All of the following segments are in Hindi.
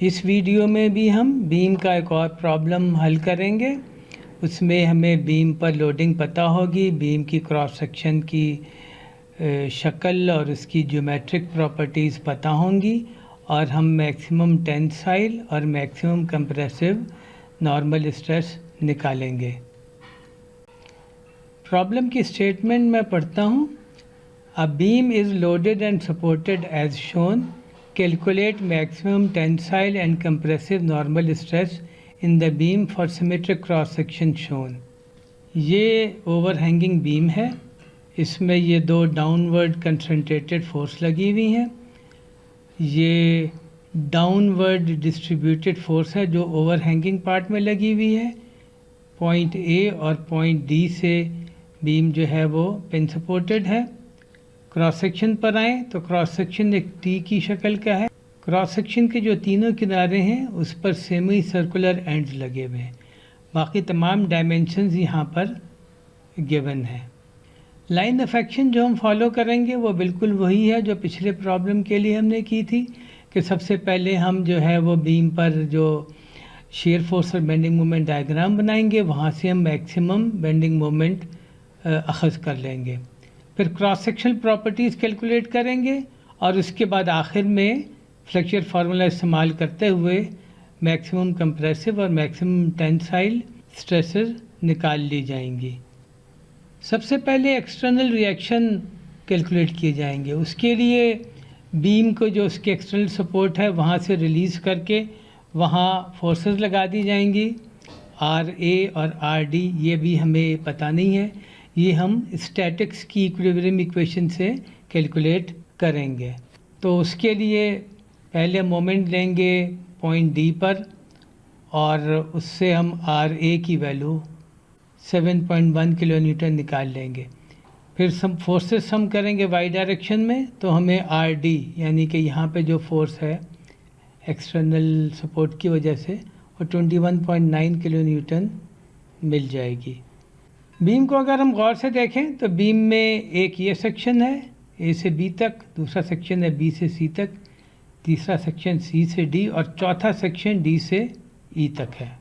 इस वीडियो में भी हम बीम का एक और प्रॉब्लम हल करेंगे। उसमें हमें बीम पर लोडिंग पता होगी, बीम की क्रॉस सेक्शन की शक्ल और उसकी ज्योमेट्रिक प्रॉपर्टीज़ पता होंगी और हम मैक्सिमम टेंसाइल और मैक्सिमम कंप्रेसिव नॉर्मल स्ट्रेस निकालेंगे। प्रॉब्लम की स्टेटमेंट मैं पढ़ता हूँ। A beam is loaded and supported as shown. Calculate maximum tensile and compressive normal stress in the beam for symmetric cross section shown. ये ओवरहैंगिंग बीम है। इसमें ये दो डाउनवर्ड कंसंट्रेटेड फोर्स लगी हुई हैं। ये डाउनवर्ड डिस्ट्रीब्यूटेड फोर्स है जो ओवरहैंगिंग पार्ट में लगी हुई है। पॉइंट ए और पॉइंट डी से बीम जो है वो पिन सपोर्टेड है। क्रॉस सेक्शन पर आए तो क्रॉस सेक्शन एक टी की शक्ल का है। क्रॉस सेक्शन के जो तीनों किनारे हैं उस पर सेमी सर्कुलर एंड्स लगे हुए हैं। बाकी तमाम डायमेंशंस यहाँ पर गिवन है। लाइन ऑफ एक्शन जो हम फॉलो करेंगे वो बिल्कुल वही है जो पिछले प्रॉब्लम के लिए हमने की थी कि सबसे पहले हम जो है वो बीम पर जो शेयर फोर्स और बेंडिंग मोमेंट डायग्राम बनाएंगे, वहाँ से हम मैक्सिमम बेंडिंग मोमेंट अखज़ कर लेंगे। फिर क्रॉस सेक्शनल प्रॉपर्टीज़ कैलकुलेट करेंगे और उसके बाद आखिर में फ्लेक्चर फार्मूला इस्तेमाल करते हुए मैक्सिमम कंप्रेसिव और मैक्सिमम टेंसाइल स्ट्रेसेस निकाल ली जाएंगी। सबसे पहले एक्सटर्नल रिएक्शन कैलकुलेट किए जाएंगे। उसके लिए बीम को जो उसके एक्सटर्नल सपोर्ट है वहाँ से रिलीज़ करके वहाँ फोर्सेस लगा दी जाएंगी। आर ए और आर डी ये भी हमें पता नहीं है, ये हम स्टैटिक्स की इक्विलिब्रियम इक्वेशन से कैलकुलेट करेंगे। तो उसके लिए पहले मोमेंट लेंगे पॉइंट डी पर और उससे हम आर ए की वैल्यू 7.1 किलो न्यूटन निकाल लेंगे। फिर सम फोर्सेस सम करेंगे वाई डायरेक्शन में तो हमें आर डी यानी कि यहाँ पे जो फोर्स है एक्सटर्नल सपोर्ट की वजह से वो 21.9 किलो न्यूटन मिल जाएगी। बीम को अगर हम गौर से देखें तो बीम में एक ये सेक्शन है ए से बी तक, दूसरा सेक्शन है बी से सी तक, तीसरा सेक्शन सी से डी और चौथा सेक्शन डी से ई तक है।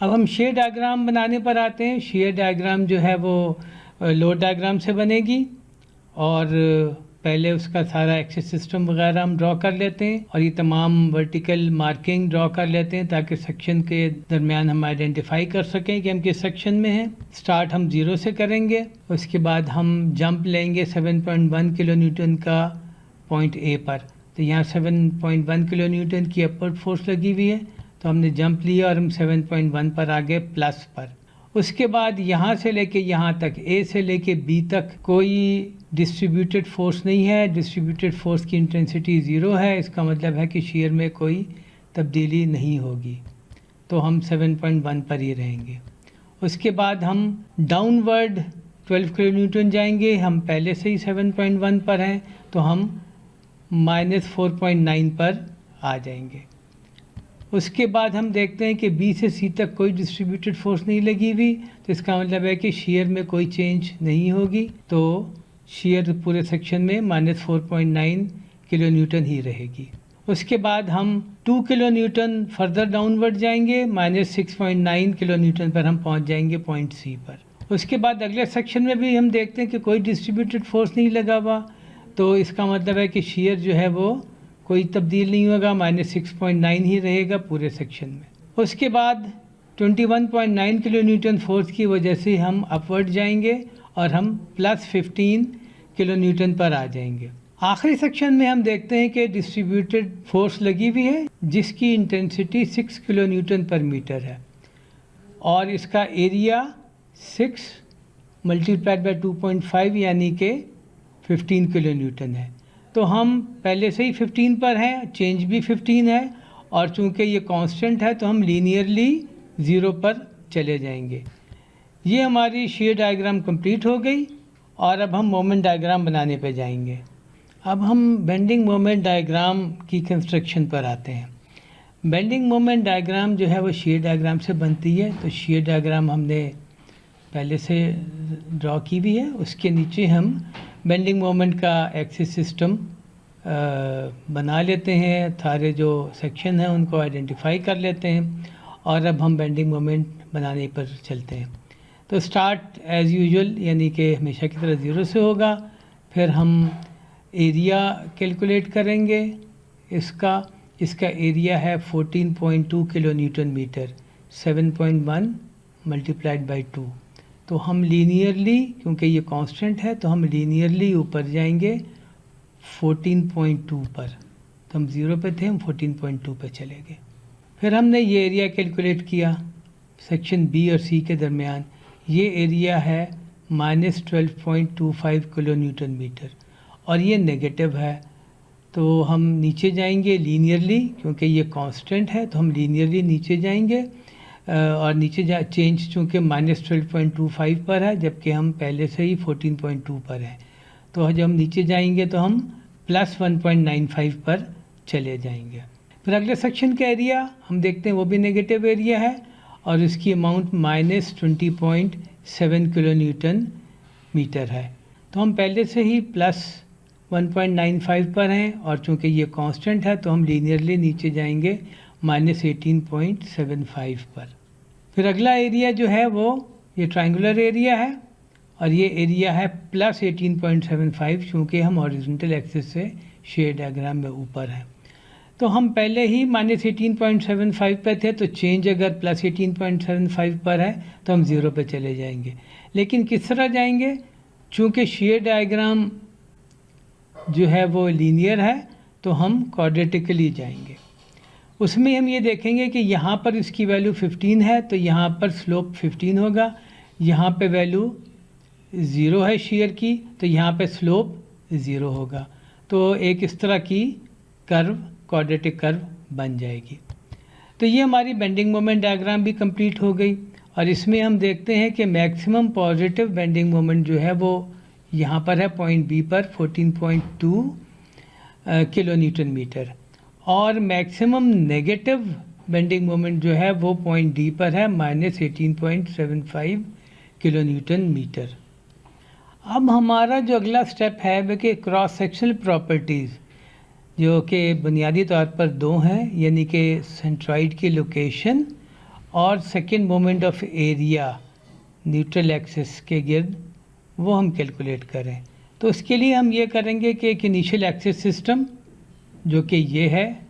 अब हम शेयर डायग्राम बनाने पर आते हैं। शेयर डायग्राम जो है वो लोड डायग्राम से बनेगी और पहले उसका सारा एक्सिस सिस्टम वगैरह हम ड्रॉ कर लेते हैं और ये तमाम वर्टिकल मार्किंग ड्रॉ कर लेते हैं ताकि सेक्शन के दरमियान हम आइडेंटिफाई कर सकें कि हम किस सेक्शन में हैं। स्टार्ट हम 0 से करेंगे, उसके बाद हम जंप लेंगे 7.1 किलो न्यूटन का पॉइंट ए पर। तो यहाँ 7.1 किलो न्यूटन की अपवर्ड फोर्स लगी हुई है तो हमने जंप लिया और हम 7.1 पर आ गए प्लस पर। उसके बाद यहाँ से लेके यहाँ तक ए से लेके बी तक कोई डिस्ट्रीब्यूटेड फोर्स नहीं है। डिस्ट्रीब्यूटेड फोर्स की इंटेंसिटी 0 है। इसका मतलब है कि शेयर में कोई तब्दीली नहीं होगी, तो हम 7.1 पर ही रहेंगे। उसके बाद हम डाउनवर्ड 12 किलो न्यूटन जाएंगे। हम पहले से ही 7.1 पर हैं तो हम -4.9 पर आ जाएंगे। उसके बाद हम देखते हैं कि बी से सी तक कोई डिस्ट्रीब्यूटेड फोर्स नहीं लगी हुई, तो इसका मतलब है कि शेयर में कोई चेंज नहीं होगी, तो शेयर पूरे सेक्शन में -4.9 किलो न्यूटन ही रहेगी। उसके बाद हम 2 किलो न्यूटन फर्दर डाउनवर्ड जाएंगे, -6.9 किलो न्यूटन पर हम पहुंच जाएंगे पॉइंट सी पर। उसके बाद अगले सेक्शन में भी हम देखते हैं कि कोई डिस्ट्रीब्यूटेड फोर्स नहीं लगा हुआ, तो इसका मतलब है कि शेयर जो है वो कोई तब्दील नहीं होगा, -6.9 ही रहेगा पूरे सेक्शन में। उसके बाद 21.9 किलो न्यूटन फोर्स की वजह से हम अपवर्ड जाएंगे और हम +15 किलो न्यूटन पर आ जाएंगे। आखिरी सेक्शन में हम देखते हैं कि डिस्ट्रीब्यूटेड फोर्स लगी हुई है जिसकी इंटेंसिटी 6 किलो न्यूटन पर मीटर है और इसका एरिया 6 × 2.5 यानी कि 15 किलो न्यूटन है। तो हम पहले से ही 15 पर हैं, चेंज भी 15 है और चूंकि ये कांस्टेंट है तो हम लीनियरली 0 पर चले जाएंगे। ये हमारी शेयर डायग्राम कंप्लीट हो गई और अब हम मोमेंट डायग्राम बनाने पे जाएंगे। अब हम बेंडिंग मोमेंट डायग्राम की कंस्ट्रक्शन पर आते हैं। बेंडिंग मोमेंट डायग्राम जो है वो शेयर डायग्राम से बनती है, तो शेयर डायग्राम हमने पहले से ड्रॉ की हुई है। उसके नीचे हम बेंडिंग मोमेंट का एक्सिस सिस्टम बना लेते हैं, सारे जो सेक्शन हैं उनको आइडेंटिफाई कर लेते हैं और अब हम बेंडिंग मोमेंट बनाने पर चलते हैं। तो स्टार्ट एज़ यूजुअल यानी कि हमेशा की तरह 0 से होगा। फिर हम एरिया कैलकुलेट करेंगे। इसका एरिया है 14.2 kilo newton metre, 7.1 multiplied by 2। तो हम लीनियरली, क्योंकि ये कांस्टेंट है, तो हम लीनियरली ऊपर जाएंगे 14.2 पर। तो हम 0 पे थे, हम 14.2 पे चले गए। फिर हमने ये एरिया कैलकुलेट किया सेक्शन बी और सी के दरमियान। ये एरिया है -12.25 किलो न्यूटन मीटर और ये नेगेटिव है। तो हम नीचे जाएंगे लीनियरली, क्योंकि ये कांस्टेंट है तो हम लीनियरली नीचे जाएंगे और नीचे चेंज चूँकि -12.25 पर है, जबकि हम पहले से ही 14.2 पर हैं। तो जब हम नीचे जाएंगे तो हम +1.95 पर चले जाएंगे। फिर अगले सेक्शन का एरिया हम देखते हैं, वो भी नेगेटिव एरिया है और इसकी अमाउंट -20.7 किलो न्यूटन मीटर है। तो हम पहले से ही +1.95 पर हैं और चूँकि ये कांस्टेंट है तो हम लीनियरली नीचे जाएंगे -18.75 पर। फिर अगला एरिया जो है वो ये ट्रायंगुलर एरिया है और ये एरिया है +18.75, चूँकि हम हॉरिजॉन्टल एक्सिस से शेड डायग्राम में ऊपर हैं। तो हम पहले ही -18.75 पे थे, तो चेंज अगर +18.75 पर है तो हम 0 पे चले जाएंगे। लेकिन किस तरह जाएंगे? चूँकि शेयर डायग्राम जो है वो लीनियर है तो हम क्वाड्रेटिकली जाएंगे। उसमें हम ये देखेंगे कि यहाँ पर इसकी वैल्यू 15 है तो यहाँ पर स्लोप 15 होगा। यहाँ पे वैल्यू 0 है शेयर की तो यहाँ पे स्लोप 0 होगा। तो एक इस तरह की कर्व, क्वाड्रेटिक कर्व बन जाएगी। तो ये हमारी बेंडिंग मोमेंट डायग्राम भी कंप्लीट हो गई और इसमें हम देखते हैं कि मैक्सिमम पॉजिटिव बेंडिंग मोमेंट जो है वो यहाँ पर है पॉइंट बी पर 14.2 किलो न्यूटन मीटर और मैक्सिमम नेगेटिव बेंडिंग मोमेंट जो है वो पॉइंट डी पर है -18.75 किलो न्यूटन मीटर। अब हमारा जो अगला स्टेप है वह कि क्रॉस सेक्शनल प्रॉपर्टीज़, जो कि बुनियादी तौर पर 2 हैं, यानी कि सेंट्रॉइड की लोकेशन और second moment of area neutral axis के गिर्द, वो हम कैलकुलेट करें। तो उसके लिए हम ये करेंगे कि एक इनिशियल एक्सिस सिस्टम जो कि ये है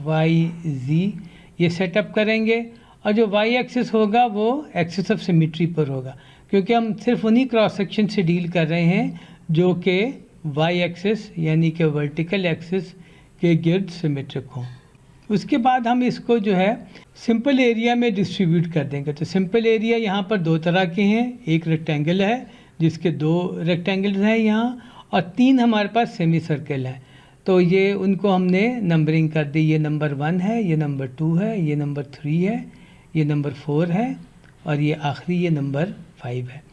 YZ, ये सेटअप करेंगे और जो Y एक्सिस होगा वो एक्सिस ऑफ सिमेट्री पर होगा, क्योंकि हम सिर्फ उन्हीं क्रॉस सेक्शन से डील कर रहे हैं जो कि Y एक्सिस यानी कि वर्टिकल एक्सिस के गिर्द सिमेट्रिक हों। उसके बाद हम इसको जो है सिंपल एरिया में डिस्ट्रीब्यूट कर देंगे। तो सिंपल एरिया यहाँ पर 2 तरह के हैं, एक रेक्टेंगल है जिसके 2 रेक्टेंगल्स हैं यहाँ और 3 हमारे पास सेमी सर्कल हैं। तो ये उनको हमने नंबरिंग कर दी, ये नंबर 1 है, ये नंबर 2 है, ये नंबर 3 है, ये नंबर 4 है और ये आखिरी ये नंबर 5 है।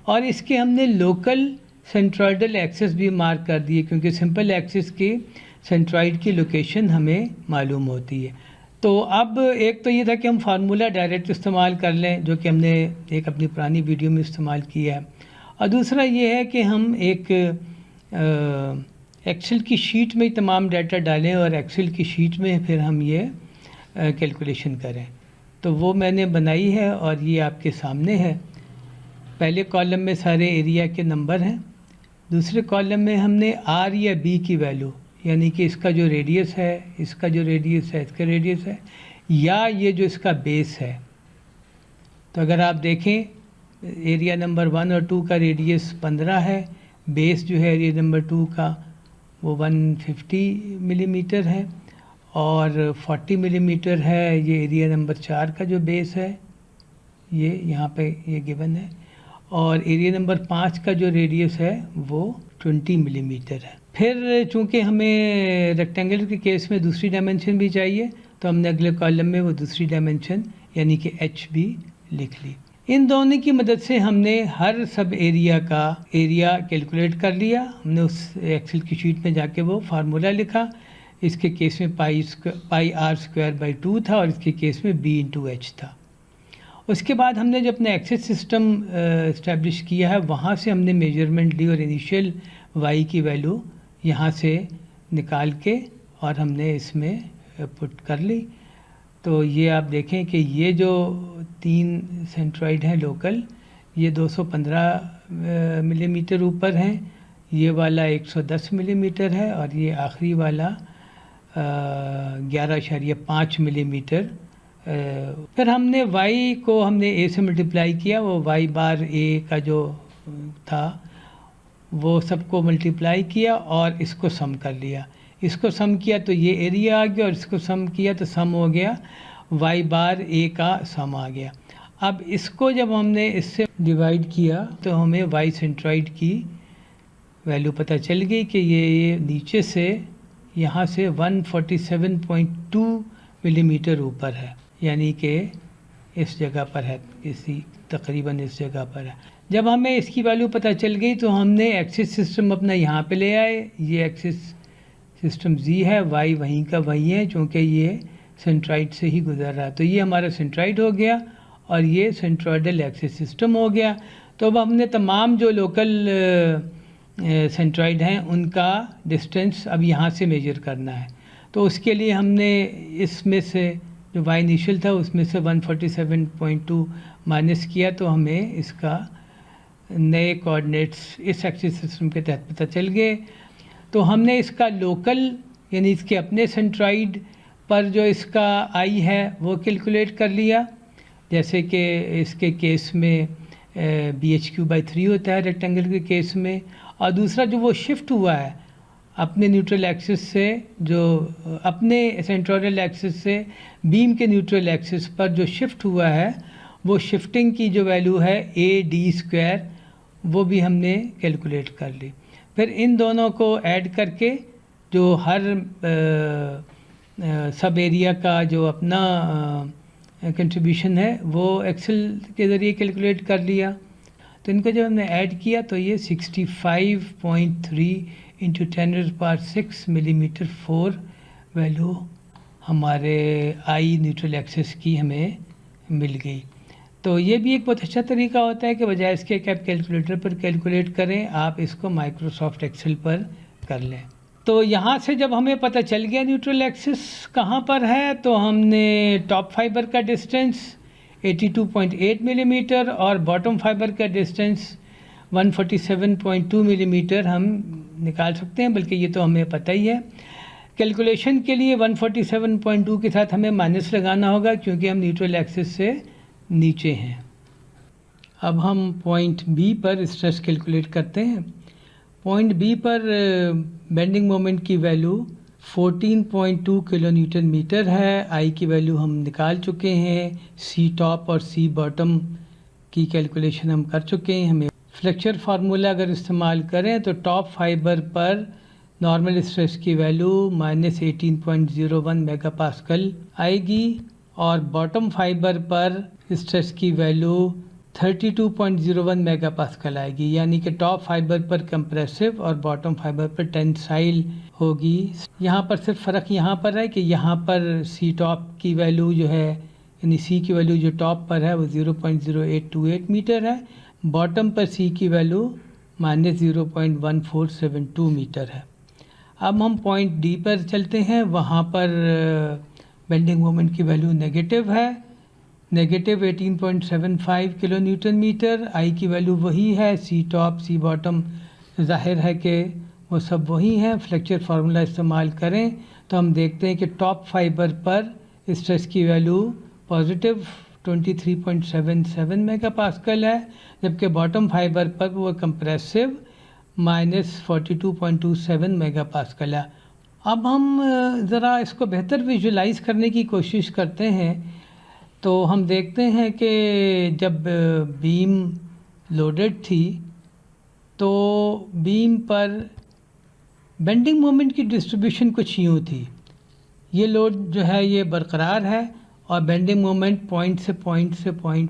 और इसके हमने लोकल सेंट्रॉइडल एक्सिस भी मार्क कर दिए, क्योंकि सिंपल एक्सिस की सेंट्रॉइड की लोकेशन हमें मालूम होती है। तो अब एक तो ये था कि हम फार्मूला डायरेक्ट इस्तेमाल कर लें, जो कि हमने एक अपनी पुरानी वीडियो में इस्तेमाल किया है, और दूसरा ये है कि हम एक एक्सेल की शीट में तमाम डाटा डालें और एक्सेल की शीट में फिर हम ये कैलकुलेशन करें। तो वो मैंने बनाई है और ये आपके सामने है। पहले कॉलम में सारे एरिया के नंबर हैं, दूसरे कॉलम में हमने आर या बी की वैल्यू, यानी कि इसका जो रेडियस है, इसका जो रेडियस है, इसका रेडियस है, या ये जो इसका बेस है। तो अगर आप देखें एरिया नंबर 1 और 2 का रेडियस 15 है, बेस जो है एरिया नंबर 2 का वो 150 मिलीमीटर है और 40 मिलीमीटर है ये एरिया नंबर 4 का जो बेस है, ये यहाँ पे ये गिवन है, और एरिया नंबर 5 का जो रेडियस है वो 20 मिलीमीटर है। फिर चूँकि हमें रेक्टेंगल के केस में दूसरी डायमेंशन भी चाहिए, तो हमने अगले कॉलम में वो दूसरी डायमेंशन यानी कि एच भी लिख ली। इन दोनों की मदद से हमने हर सब एरिया का एरिया कैलकुलेट कर लिया। हमने उस एक्सेल की शीट में जाके वो फार्मूला लिखा। इसके केस में πr²/2 था और इसके केस में b/h था। उसके बाद हमने जो अपना एक्सेस सिस्टम इस्टेब्लिश किया है, वहाँ से हमने मेजरमेंट ली और इनिशियल y की वैल्यू यहाँ से निकाल के और हमने इसमें पुट कर ली। तो ये आप देखें कि ये जो 3 सेंट्रॉइड हैं लोकल, ये 215 मिलीमीटर ऊपर हैं, ये वाला 110 मिलीमीटर है और ये आखिरी वाला 11.5 मिलीमीटर। फिर हमने y को हमने a से मल्टीप्लाई किया, वो y बार a का जो था वो सबको मल्टीप्लाई किया और इसको सम कर लिया। इसको सम किया तो ये एरिया आ गया और इसको सम किया तो सम हो गया y बार a का सम आ गया। अब इसको जब हमने इससे डिवाइड किया तो हमें y सेंट्रॉइड की वैल्यू पता चल गई कि ये नीचे से यहाँ से 147.2 मिलीमीटर ऊपर है, यानी कि इस जगह पर है, किसी तकरीबन इस जगह पर है। जब हमें इसकी वैल्यू पता चल गई तो हमने एक्सिस सिस्टम अपना यहाँ पे ले आए। ये एक्सिस सिस्टम z है, y वहीं का वहीं है क्योंकि ये सेंट्राइड से ही गुजर रहा है। तो ये हमारा सेंट्राइड हो गया और ये सेंट्रॉइडल एक्सिस सिस्टम हो गया। तो अब हमने तमाम जो लोकल सेंट्रॉइड हैं उनका डिस्टेंस अब यहाँ से मेजर करना है। तो उसके लिए हमने इसमें से जो y इनिशियल था उसमें से 147.2 माइनस किया तो हमें इसका नए कोऑर्डिनेट्स इस एक्सिस सिस्टम के तहत पता चल गए। तो हमने इसका लोकल यानी इसके अपने सेंट्रॉइड पर जो इसका i है वो कैलकुलेट कर लिया, जैसे कि इसके केस में BHQ/3 होता है रेक्टेंगल के केस में। और दूसरा जो वो शिफ्ट हुआ है अपने न्यूट्रल एक्सिस से, जो अपने सेंट्रोइडल एक्सिस से बीम के न्यूट्रल एक्सिस पर जो शिफ्ट हुआ है वो शिफ्टिंग की जो वैल्यू है AD², वो भी हमने कैलकुलेट कर ली। फिर इन दोनों को ऐड करके जो हर सब एरिया का जो अपना कंट्रीब्यूशन है वो एक्सेल के ज़रिए कैलकुलेट कर लिया। तो इनको जब हमने ऐड किया तो ये 65.3 इंटू 10⁻⁶ मिलीमीटर 4 वैल्यू हमारे आई न्यूट्रल एक्सिस की हमें मिल गई। तो ये भी एक बहुत अच्छा तरीका होता है कि बजाय इसके कि आप कैलकुलेटर पर कैलकुलेट करें, आप इसको माइक्रोसॉफ्ट एक्सेल पर कर लें। तो यहाँ से जब हमें पता चल गया न्यूट्रल एक्सिस कहाँ पर है, तो हमने टॉप फाइबर का डिस्टेंस 82.8 मिलीमीटर और बॉटम फाइबर का डिस्टेंस 147.2 मिलीमीटर हम निकाल सकते हैं, बल्कि ये तो हमें पता ही है। कैलकुलेशन के लिए 147.2 के साथ हमें माइनस लगाना होगा क्योंकि हम न्यूट्रल एक्सिस से नीचे हैं। अब हम पॉइंट बी पर स्ट्रेस कैलकुलेट करते हैं। पॉइंट बी पर बेंडिंग मोमेंट की वैल्यू 14.2 किलो न्यूटन मीटर है। आई की वैल्यू हम निकाल चुके हैं। सी टॉप और सी बॉटम की कैलकुलेशन हम कर चुके हैं। हमें फ्लेक्चर फार्मूला अगर इस्तेमाल करें तो टॉप फाइबर पर नॉर्मल स्ट्रेस की वैल्यू -18.01 मेगापास्कल आएगी और बॉटम फाइबर पर स्ट्रेस की वैल्यू 32.01 मेगापास्कल आएगी, यानी कि टॉप फाइबर पर कंप्रेसिव और बॉटम फाइबर पर टेंसाइल होगी। यहाँ पर सिर्फ फ़र्क यहाँ पर है कि यहाँ पर सी टॉप की वैल्यू जो है, यानी सी की वैल्यू जो टॉप पर है वो 0.0828 मीटर है, बॉटम पर सी की वैल्यू -0.1472 मीटर है। अब हम पॉइंट डी पर चलते हैं। वहाँ पर बेंडिंग मोमेंट की वैल्यू नेगेटिव है, नेगेटिव 18.75 किलो न्यूटन मीटर। आई की वैल्यू वही है, सी टॉप सी बॉटम जाहिर है कि वो सब वही हैं। फ्लेक्चर फार्मूला इस्तेमाल करें तो हम देखते हैं कि टॉप फाइबर पर स्ट्रेस की वैल्यू पॉजिटिव 23.77 मेगापास्कल है, जबकि बॉटम फाइबर पर वो कंप्रेसिव -42.27 मेगापास्कल है। अब हम ज़रा इसको बेहतर विजुलाइज करने की कोशिश करते हैं। तो हम देखते हैं कि जब बीम लोडेड थी तो बीम पर बेंडिंग मोमेंट की डिस्ट्रीब्यूशन कुछ यूँ थी। ये लोड जो है ये बरकरार है और बेंडिंग मोमेंट पॉइंट से पॉइंट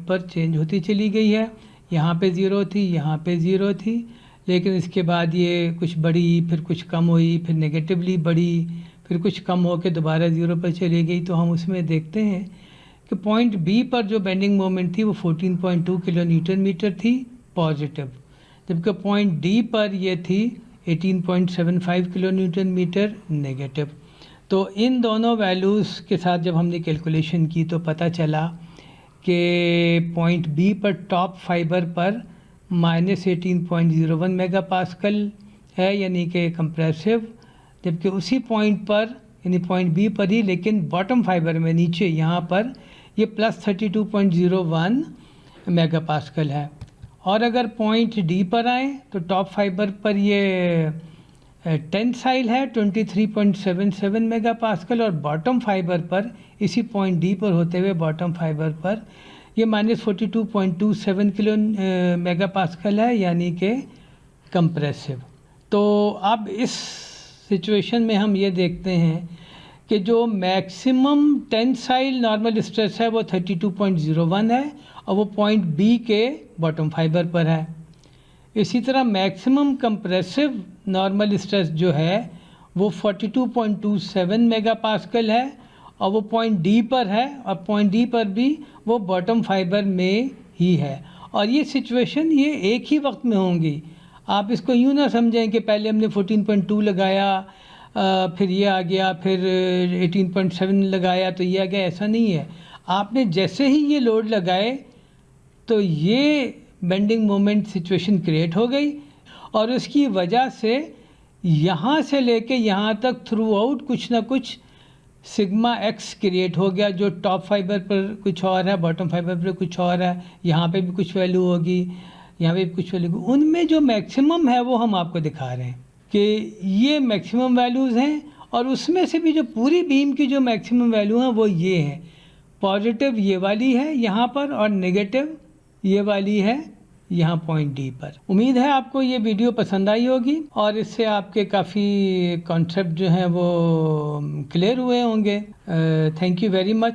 पर चेंज होती चली गई है। यहाँ पे ज़ीरो थी, यहाँ पे ज़ीरो थी, लेकिन इसके बाद ये कुछ बढ़ी, फिर कुछ कम हुई, फिर नेगेटिवली बढ़ी, फिर कुछ कम होकर दोबारा ज़ीरो पर चली गई। तो हम उसमें देखते हैं कि पॉइंट बी पर जो बेंडिंग मोमेंट थी वो 14.2 किलो न्यूटन मीटर थी पॉजिटिव, जबकि पॉइंट डी पर ये थी 18.75 किलो न्यूटन मीटर नेगेटिव। तो इन दोनों वैल्यूज़ के साथ जब हमने कैलकुलेशन की तो पता चला कि पॉइंट बी पर टॉप फाइबर पर -18.01 मेगा पास्कल है, यानी कि कंप्रेसिव, जबकि उसी पॉइंट पर यानी पॉइंट बी पर ही लेकिन बॉटम फाइबर में नीचे यहाँ पर ये +32.01 मेगा पास्कल है। और अगर पॉइंट डी पर आए तो टॉप फाइबर पर ये टेंसाइल है 23.77 मेगा पास्कल, और बॉटम फाइबर पर इसी पॉइंट डी पर होते हुए बॉटम फाइबर पर ये -42.27 किलो मेगा पास्कल है, यानी कि कंप्रेसिव। तो अब इस सिचुएशन में हम ये देखते हैं कि जो मैक्सिमम टेंसाइल नॉर्मल स्ट्रेस है वो 32.01 है और वो पॉइंट बी के बॉटम फाइबर पर है। इसी तरह मैक्सिमम कंप्रेसिव नॉर्मल स्ट्रेस जो है वो 42.27 मेगा पास्कल है और वो पॉइंट डी पर है, और पॉइंट डी पर भी वो बॉटम फाइबर में ही है। और ये सिचुएशन ये एक ही वक्त में होंगी। आप इसको यूँ ना समझें कि पहले हमने 14.2 लगाया, फिर ये आ गया, फिर 18.7 लगाया तो ये आ गया, ऐसा नहीं है। आपने जैसे ही ये लोड लगाए तो ये बेंडिंग मोमेंट सिचुएशन क्रिएट हो गई, और उसकी वजह से यहाँ से लेके यहाँ तक थ्रू आउट कुछ ना कुछ सिग्मा एक्स क्रिएट हो गया, जो टॉप फाइबर पर कुछ और है, बॉटम फाइबर पर कुछ और है, यहाँ पे भी कुछ वैल्यू होगी, यहाँ पे भी कुछ वैल्यू। उनमें जो मैक्सिमम है वो हम आपको दिखा रहे हैं कि ये मैक्सिमम वैल्यूज़ हैं, और उसमें से भी जो पूरी बीम की जो मैक्सिमम वैल्यू है वो ये है। पॉजिटिव ये वाली है यहाँ पर और नेगेटिव ये वाली है यहाँ पॉइंट डी पर। उम्मीद है आपको ये वीडियो पसंद आई होगी और इससे आपके काफ़ी कॉन्सेप्ट जो हैं वो क्लियर हुए होंगे। Thank you very much.